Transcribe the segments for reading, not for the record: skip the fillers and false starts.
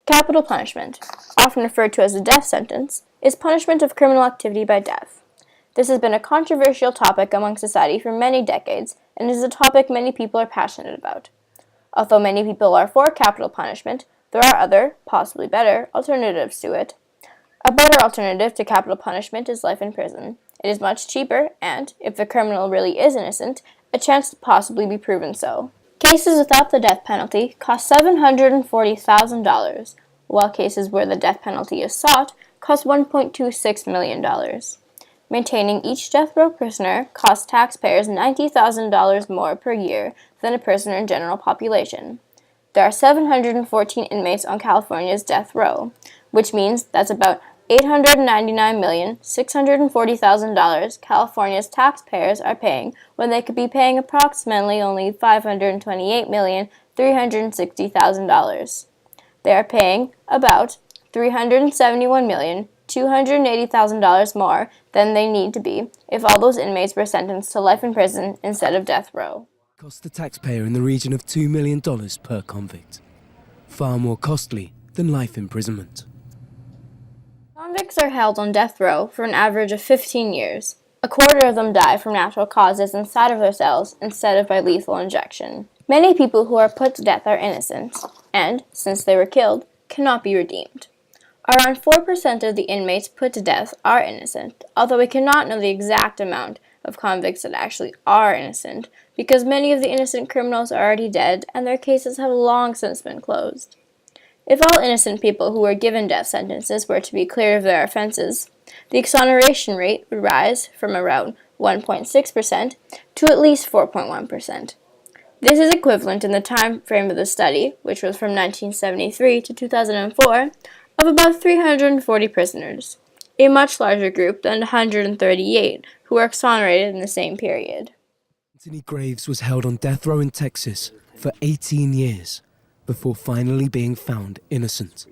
Capital punishment, often referred to as the death sentence, is punishment of criminal activity by death. This has been a controversial topic among society for many decades and is a topic many people are passionate about. Although many people are for capital punishment, there are other, possibly better, alternatives to it. A better alternative to capital punishment is life in prison. It is much cheaper and, if the criminal really is innocent, a chance to possibly be proven so. Cases without the death penalty cost $740,000, while cases where the death penalty is sought cost $1.26 million. Maintaining each death row prisoner costs taxpayers $90,000 more per year than a prisoner in general population. There are 714 inmates on California's death row, which means that's about $899,640,000 California's taxpayers are paying when they could be paying approximately only $528,360,000. They are paying about $371,280,000 more than they need to be if all those inmates were sentenced to life in prison instead of death row. Cost the taxpayer in the region of $2 million per convict. Far more costly than life imprisonment. Convicts are held on death row for an average of 15 years. A quarter of them die from natural causes inside of their cells instead of by lethal injection. Many people who are put to death are innocent, and, since they were killed, cannot be redeemed. Around 4% of the inmates put to death are innocent, although we cannot know the exact amount of convicts that actually are innocent, because many of the innocent criminals are already dead and their cases have long since been closed. If all innocent people who were given death sentences were to be cleared of their offenses, the exoneration rate would rise from around 1.6% to at least 4.1%. This is equivalent in the time frame of the study, which was from 1973 to 2004, of about 340 prisoners, a much larger group than 138 who were exonerated in the same period. Anthony Graves was held on death row in Texas for 18 years before finally being found innocent.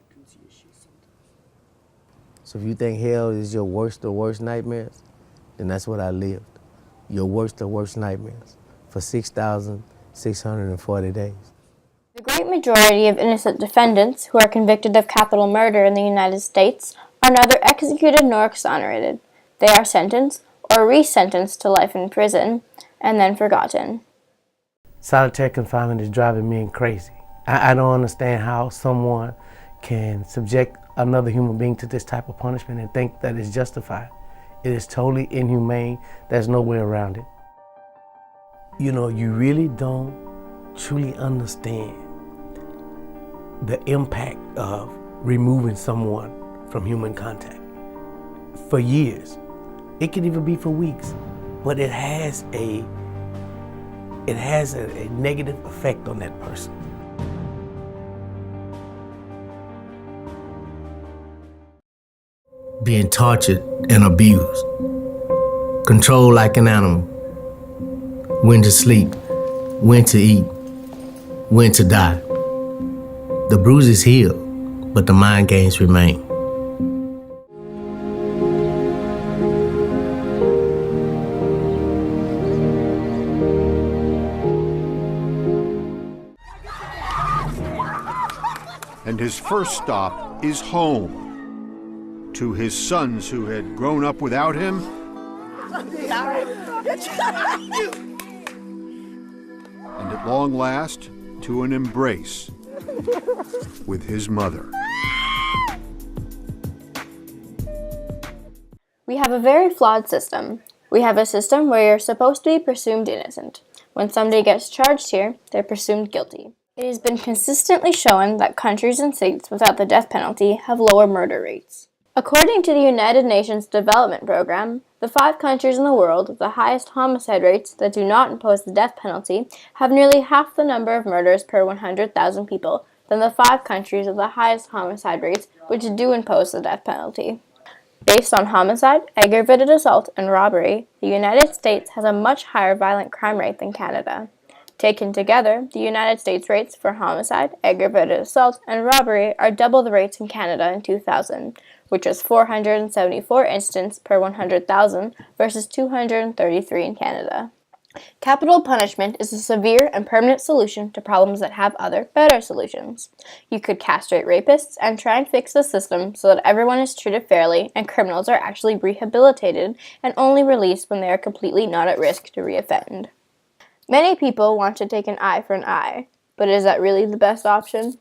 So if you think hell is your worst of worst nightmares, then that's what I lived. Your worst of worst nightmares for 6,640 days. The great majority of innocent defendants who are convicted of capital murder in the United States are neither executed nor exonerated. They are sentenced or resentenced to life in prison and then forgotten. Solitary confinement is driving me crazy. I don't understand how someone can subject another human being to this type of punishment and think that it's justified. It is totally inhumane. There's no way around it. You know, you really don't truly understand the impact of removing someone from human contact for years. It could even be for weeks, but it has a negative effect on that person. Being tortured and abused, controlled like an animal, when to sleep, when to eat, when to die. The bruises heal, but the mind games remain. And his first stop is home. To his sons who had grown up without him, and at long last, to an embrace with his mother. We have a very flawed system. We have a system where you're supposed to be presumed innocent. When somebody gets charged here, they're presumed guilty. It has been consistently shown that countries and states without the death penalty have lower murder rates. According to the United Nations Development Program, the 5 countries in the world with the highest homicide rates that do not impose the death penalty have nearly half the number of murders per 100,000 people than the 5 countries with the highest homicide rates which do impose the death penalty. Based on homicide, aggravated assault, and robbery, the United States has a much higher violent crime rate than Canada. Taken together, the United States rates for homicide, aggravated assault, and robbery are double the rates in Canada in 2000, which was 474 incidents per 100,000 versus 233 in Canada. Capital punishment is a severe and permanent solution to problems that have other, better solutions. You could castrate rapists and try and fix the system so that everyone is treated fairly and criminals are actually rehabilitated and only released when they are completely not at risk to reoffend. Many people want to take an eye for an eye, but is that really the best option?